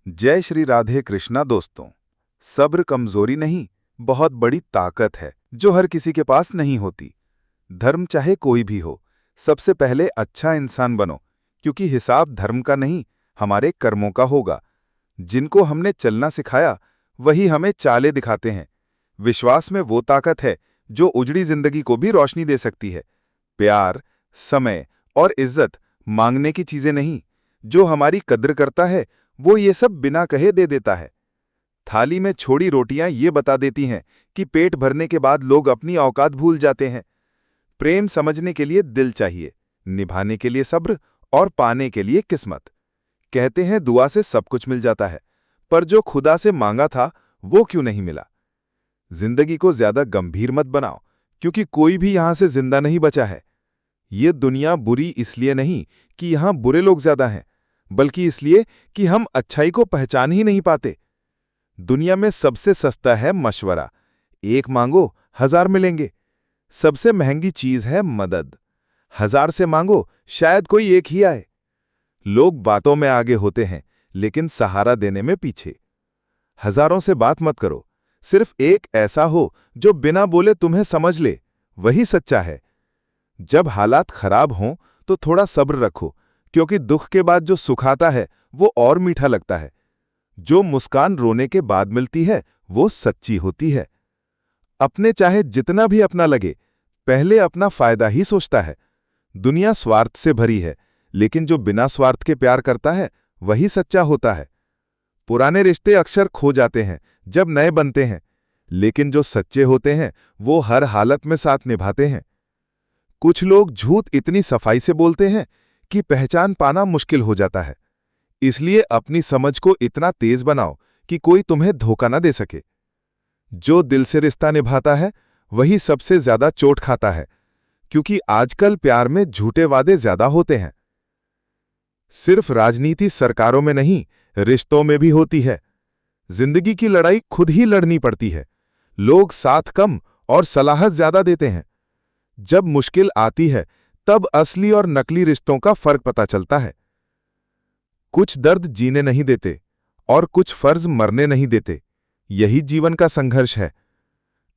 जय श्री राधे कृष्णा दोस्तों। सब्र कमजोरी नहीं, बहुत बड़ी ताकत है जो हर किसी के पास नहीं होती। धर्म चाहे कोई भी हो, सबसे पहले अच्छा इंसान बनो, क्योंकि हिसाब धर्म का नहीं, हमारे कर्मों का होगा। जिनको हमने चलना सिखाया वही हमें चालें दिखाते हैं। विश्वास में वो ताकत है जो उजड़ी जिंदगी को भी रोशनी दे सकती है। प्यार, समय और इज्जत मांगने की चीजें नहीं। जो हमारी कद्र करता है वो ये सब बिना कहे दे देता है। थाली में छोड़ी रोटियां ये बता देती हैं कि पेट भरने के बाद लोग अपनी औकात भूल जाते हैं। प्रेम समझने के लिए दिल चाहिए, निभाने के लिए सब्र और पाने के लिए किस्मत। कहते हैं दुआ से सब कुछ मिल जाता है, पर जो खुदा से मांगा था वो क्यों नहीं मिला। जिंदगी को ज्यादा गंभीर मत बनाओ, क्योंकि कोई भी यहां से जिंदा नहीं बचा है। ये दुनिया बुरी इसलिए नहीं कि यहां बुरे लोग ज्यादा हैं, बल्कि इसलिए कि हम अच्छाई को पहचान ही नहीं पाते। दुनिया में सबसे सस्ता है मशवरा, एक मांगो 1000 मिलेंगे। सबसे महंगी चीज है मदद, 1000 से मांगो शायद कोई एक ही आए। लोग बातों में आगे होते हैं, लेकिन सहारा देने में पीछे। हजारों से बात मत करो, सिर्फ एक ऐसा हो जो बिना बोले तुम्हें समझ ले, वही सच्चा है। जब हालात खराब हों तो थोड़ा सब्र रखो, क्योंकि दुख के बाद जो सुख आता है वो और मीठा लगता है। जो मुस्कान रोने के बाद मिलती है वो सच्ची होती है। अपने चाहे जितना भी अपना लगे, पहले अपना फायदा ही सोचता है। दुनिया स्वार्थ से भरी है, लेकिन जो बिना स्वार्थ के प्यार करता है वही सच्चा होता है। पुराने रिश्ते अक्सर खो जाते हैं जब नए बनते हैं, लेकिन जो सच्चे होते हैं वो हर हालत में साथ निभाते हैं। कुछ लोग झूठ इतनी सफाई से बोलते हैं कि पहचान पाना मुश्किल हो जाता है। इसलिए अपनी समझ को इतना तेज बनाओ कि कोई तुम्हें धोखा न दे सके। जो दिल से रिश्ता निभाता है वही सबसे ज्यादा चोट खाता है, क्योंकि आजकल प्यार में झूठे वादे ज्यादा होते हैं। सिर्फ राजनीति सरकारों में नहीं, रिश्तों में भी होती है। जिंदगी की लड़ाई खुद ही लड़नी पड़ती है। लोग साथ कम और सलाह ज्यादा देते हैं। जब मुश्किल आती है तब असली और नकली रिश्तों का फर्क पता चलता है। कुछ दर्द जीने नहीं देते और कुछ फर्ज मरने नहीं देते। यही जीवन का संघर्ष है।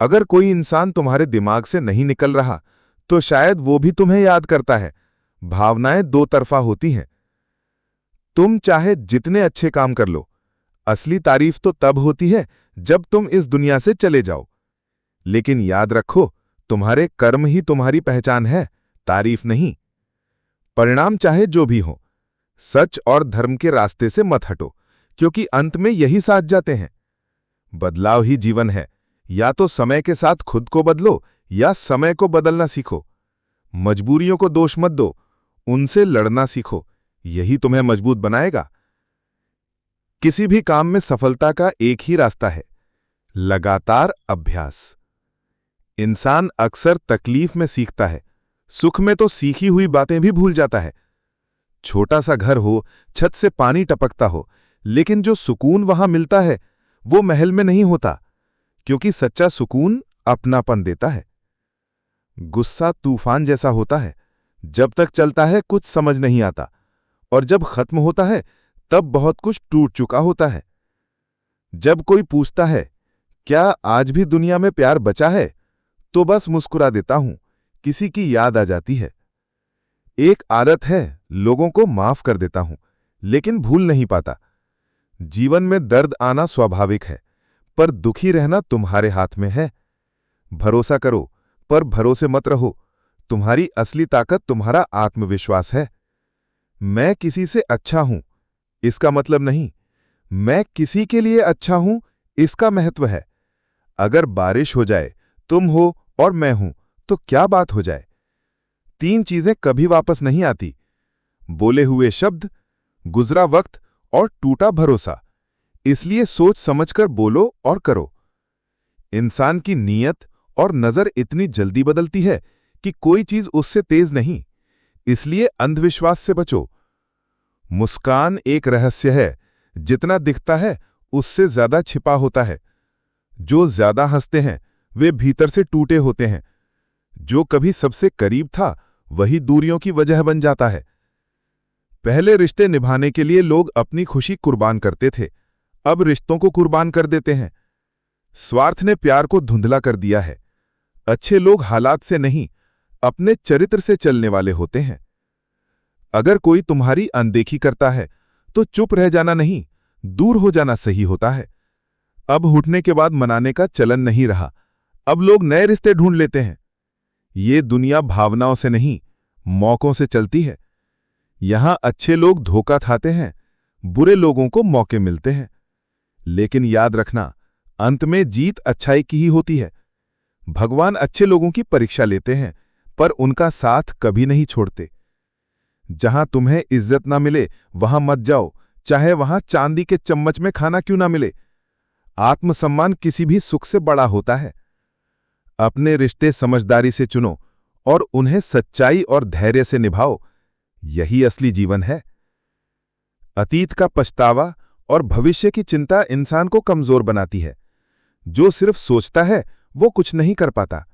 अगर कोई इंसान तुम्हारे दिमाग से नहीं निकल रहा तो शायद वो भी तुम्हें याद करता है। भावनाएं दो तरफा होती हैं। तुम चाहे जितने अच्छे काम कर लो, असली तारीफ तो तब होती है जब तुम इस दुनिया से चले जाओ। लेकिन याद रखो, तुम्हारे कर्म ही तुम्हारी पहचान है, तारीफ नहीं। परिणाम चाहे जो भी हो, सच और धर्म के रास्ते से मत हटो, क्योंकि अंत में यही साथ जाते हैं। बदलाव ही जीवन है। या तो समय के साथ खुद को बदलो या समय को बदलना सीखो। मजबूरियों को दोष मत दो, उनसे लड़ना सीखो, यही तुम्हें मजबूत बनाएगा। किसी भी काम में सफलता का एक ही रास्ता है, लगातार अभ्यास। इंसान अक्सर तकलीफ में सीखता है, सुख में तो सीखी हुई बातें भी भूल जाता है। छोटा सा घर हो, छत से पानी टपकता हो, लेकिन जो सुकून वहां मिलता है वो महल में नहीं होता, क्योंकि सच्चा सुकून अपनापन देता है। गुस्सा तूफान जैसा होता है, जब तक चलता है कुछ समझ नहीं आता, और जब खत्म होता है तब बहुत कुछ टूट चुका होता है। जब कोई पूछता है क्या आज भी दुनिया में प्यार बचा है, तो बस मुस्कुरा देता हूं, किसी की याद आ जाती है। एक आदत है, लोगों को माफ कर देता हूं, लेकिन भूल नहीं पाता। जीवन में दर्द आना स्वाभाविक है, पर दुखी रहना तुम्हारे हाथ में है। भरोसा करो, पर भरोसे मत रहो। तुम्हारी असली ताकत तुम्हारा आत्मविश्वास है। मैं किसी से अच्छा हूं, इसका मतलब नहीं, मैं किसी के लिए अच्छा हूं, इसका महत्व है। अगर बारिश हो जाए, तुम हो और मैं हूं, तो क्या बात हो जाए। 3 चीजें कभी वापस नहीं आती, बोले हुए शब्द, गुजरा वक्त और टूटा भरोसा। इसलिए सोच समझकर बोलो और करो। इंसान की नीयत और नजर इतनी जल्दी बदलती है कि कोई चीज उससे तेज नहीं, इसलिए अंधविश्वास से बचो। मुस्कान एक रहस्य है, जितना दिखता है उससे ज्यादा छिपा होता है। जो ज्यादा हंसते हैं वे भीतर से टूटे होते हैं। जो कभी सबसे करीब था वही दूरियों की वजह बन जाता है। पहले रिश्ते निभाने के लिए लोग अपनी खुशी कुर्बान करते थे, अब रिश्तों को कुर्बान कर देते हैं। स्वार्थ ने प्यार को धुंधला कर दिया है। अच्छे लोग हालात से नहीं, अपने चरित्र से चलने वाले होते हैं। अगर कोई तुम्हारी अनदेखी करता है तो चुप रह जाना नहीं, दूर हो जाना सही होता है। अब उठने के बाद मनाने का चलन नहीं रहा, अब लोग नए रिश्ते ढूंढ लेते हैं। ये दुनिया भावनाओं से नहीं, मौकों से चलती है। यहां अच्छे लोग धोखा खाते हैं, बुरे लोगों को मौके मिलते हैं। लेकिन याद रखना, अंत में जीत अच्छाई की ही होती है। भगवान अच्छे लोगों की परीक्षा लेते हैं, पर उनका साथ कभी नहीं छोड़ते। जहां तुम्हें इज्जत ना मिले वहां मत जाओ, चाहे वहां चांदी के चम्मच में खाना क्यों ना मिले। आत्मसम्मान किसी भी सुख से बड़ा होता है। अपने रिश्ते समझदारी से चुनो और उन्हें सच्चाई और धैर्य से निभाओ, यही असली जीवन है। अतीत का पछतावा और भविष्य की चिंता इंसान को कमजोर बनाती है। जो सिर्फ सोचता है वो कुछ नहीं कर पाता।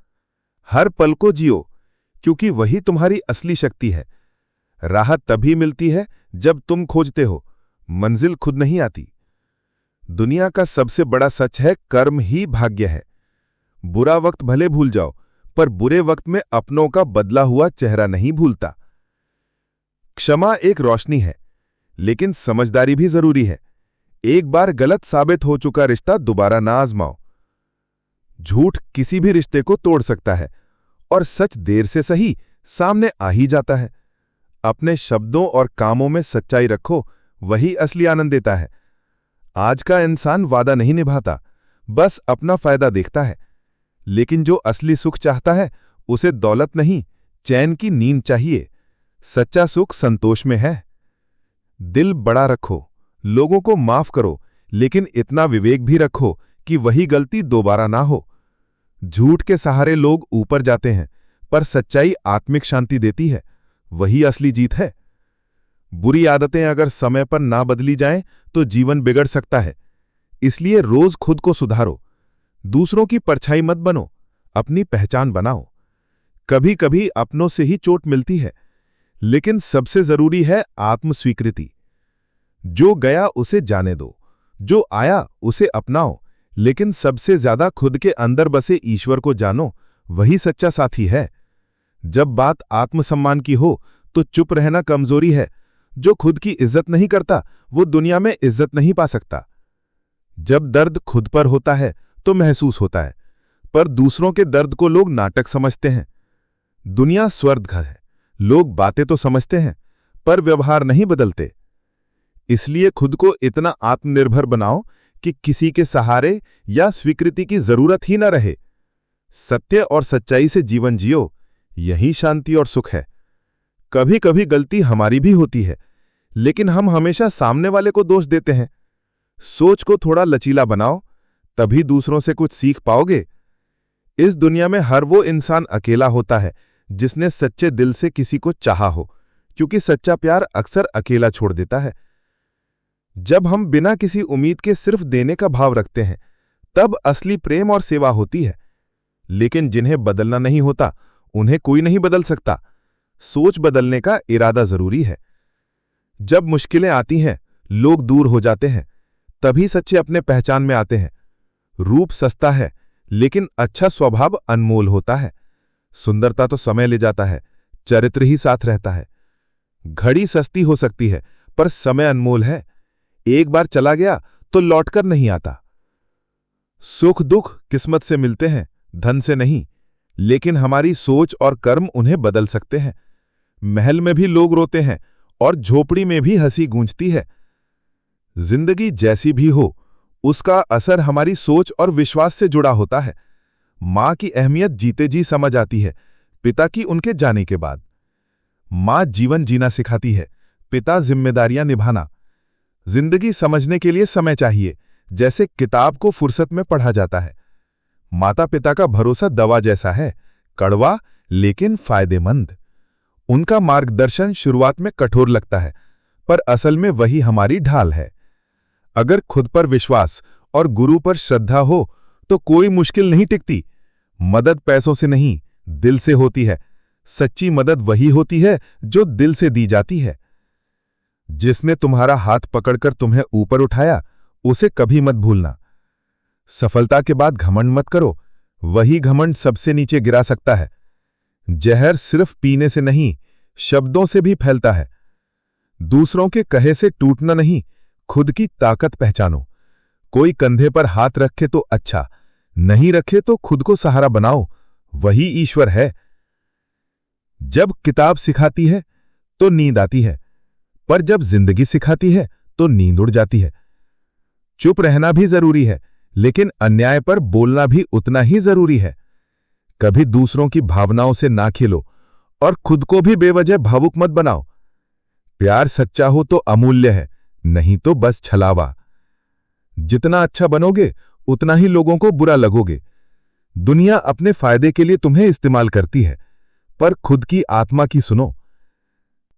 हर पल को जियो, क्योंकि वही तुम्हारी असली शक्ति है। राहत तभी मिलती है जब तुम खोजते हो, मंजिल खुद नहीं आती। दुनिया का सबसे बड़ा सच है, कर्म ही भाग्य है। बुरा वक्त भले भूल जाओ, पर बुरे वक्त में अपनों का बदला हुआ चेहरा नहीं भूलता। क्षमा एक रोशनी है, लेकिन समझदारी भी जरूरी है। एक बार गलत साबित हो चुका रिश्ता दोबारा ना आजमाओ। झूठ किसी भी रिश्ते को तोड़ सकता है, और सच देर से सही सामने आ ही जाता है। अपने शब्दों और कामों में सच्चाई रखो, वही असली आनंद देता है। आज का इंसान वादा नहीं निभाता, बस अपना फायदा देखता है। लेकिन जो असली सुख चाहता है, उसे दौलत नहीं, चैन की नींद चाहिए। सच्चा सुख संतोष में है। दिल बड़ा रखो, लोगों को माफ करो, लेकिन इतना विवेक भी रखो कि वही गलती दोबारा ना हो। झूठ के सहारे लोग ऊपर जाते हैं, पर सच्चाई आत्मिक शांति देती है, वही असली जीत है। बुरी आदतें अगर समय पर ना बदली जाएं तो जीवन बिगड़ सकता है। इसलिए रोज खुद को सुधारो, दूसरों की परछाई मत बनो, अपनी पहचान बनाओ। कभी कभी अपनों से ही चोट मिलती है, लेकिन सबसे जरूरी है आत्मस्वीकृति। जो गया उसे जाने दो, जो आया उसे अपनाओ, लेकिन सबसे ज्यादा खुद के अंदर बसे ईश्वर को जानो, वही सच्चा साथी है। जब बात आत्मसम्मान की हो तो चुप रहना कमजोरी है। जो खुद की इज्जत नहीं करता वो दुनिया में इज्जत नहीं पा सकता। जब दर्द खुद पर होता है तो महसूस होता है, पर दूसरों के दर्द को लोग नाटक समझते हैं। दुनिया स्वर्गघर है, लोग बातें तो समझते हैं, पर व्यवहार नहीं बदलते। इसलिए खुद को इतना आत्मनिर्भर बनाओ कि किसी के सहारे या स्वीकृति की जरूरत ही न रहे। सत्य और सच्चाई से जीवन जियो, यही शांति और सुख है। कभी कभी गलती हमारी भी होती है, लेकिन हम हमेशा सामने वाले को दोष देते हैं। सोच को थोड़ा लचीला बनाओ, तभी दूसरों से कुछ सीख पाओगे। इस दुनिया में हर वो इंसान अकेला होता है जिसने सच्चे दिल से किसी को चाहा हो, क्योंकि सच्चा प्यार अक्सर अकेला छोड़ देता है। जब हम बिना किसी उम्मीद के सिर्फ देने का भाव रखते हैं, तब असली प्रेम और सेवा होती है। लेकिन जिन्हें बदलना नहीं होता, उन्हें कोई नहीं बदल सकता। सोच बदलने का इरादा जरूरी है। जब मुश्किलें आती हैं, लोग दूर हो जाते हैं, तभी सच्चे अपने पहचान में आते हैं। रूप सस्ता है, लेकिन अच्छा स्वभाव अनमोल होता है। सुंदरता तो समय ले जाता है, चरित्र ही साथ रहता है। घड़ी सस्ती हो सकती है, पर समय अनमोल है। एक बार चला गया तो लौटकर नहीं आता। सुख दुख किस्मत से मिलते हैं, धन से नहीं, लेकिन हमारी सोच और कर्म उन्हें बदल सकते हैं। महल में भी लोग रोते हैं और झोपड़ी में भी हंसी गूंजती है। जिंदगी जैसी भी हो, उसका असर हमारी सोच और विश्वास से जुड़ा होता है। मां की अहमियत जीते जी समझ आती है, पिता की उनके जाने के बाद। मां जीवन जीना सिखाती है, पिता जिम्मेदारियां निभाना। जिंदगी समझने के लिए समय चाहिए, जैसे किताब को फुर्सत में पढ़ा जाता है। माता पिता का भरोसा दवा जैसा है, कड़वा लेकिन फायदेमंद। उनका मार्गदर्शन शुरुआत में कठोर लगता है, पर असल में वही हमारी ढाल है। अगर खुद पर विश्वास और गुरु पर श्रद्धा हो तो कोई मुश्किल नहीं टिकती। मदद पैसों से नहीं, दिल से होती है। सच्ची मदद वही होती है जो दिल से दी जाती है। जिसने तुम्हारा हाथ पकड़कर तुम्हें ऊपर उठाया, उसे कभी मत भूलना। सफलता के बाद घमंड मत करो, वही घमंड सबसे नीचे गिरा सकता है। जहर सिर्फ पीने से नहीं, शब्दों से भी फैलता है। दूसरों के कहे से टूटना नहीं, खुद की ताकत पहचानो। कोई कंधे पर हाथ रखे तो अच्छा, नहीं रखे तो खुद को सहारा बनाओ, वही ईश्वर है। जब किताब सिखाती है तो नींद आती है, पर जब जिंदगी सिखाती है तो नींद उड़ जाती है। चुप रहना भी जरूरी है, लेकिन अन्याय पर बोलना भी उतना ही जरूरी है। कभी दूसरों की भावनाओं से ना खेलो और खुद को भी बेवजह भावुक मत बनाओ। प्यार सच्चा हो तो अमूल्य है, नहीं तो बस छलावा। जितना अच्छा बनोगे उतना ही लोगों को बुरा लगोगे। दुनिया अपने फायदे के लिए तुम्हें इस्तेमाल करती है, पर खुद की आत्मा की सुनो।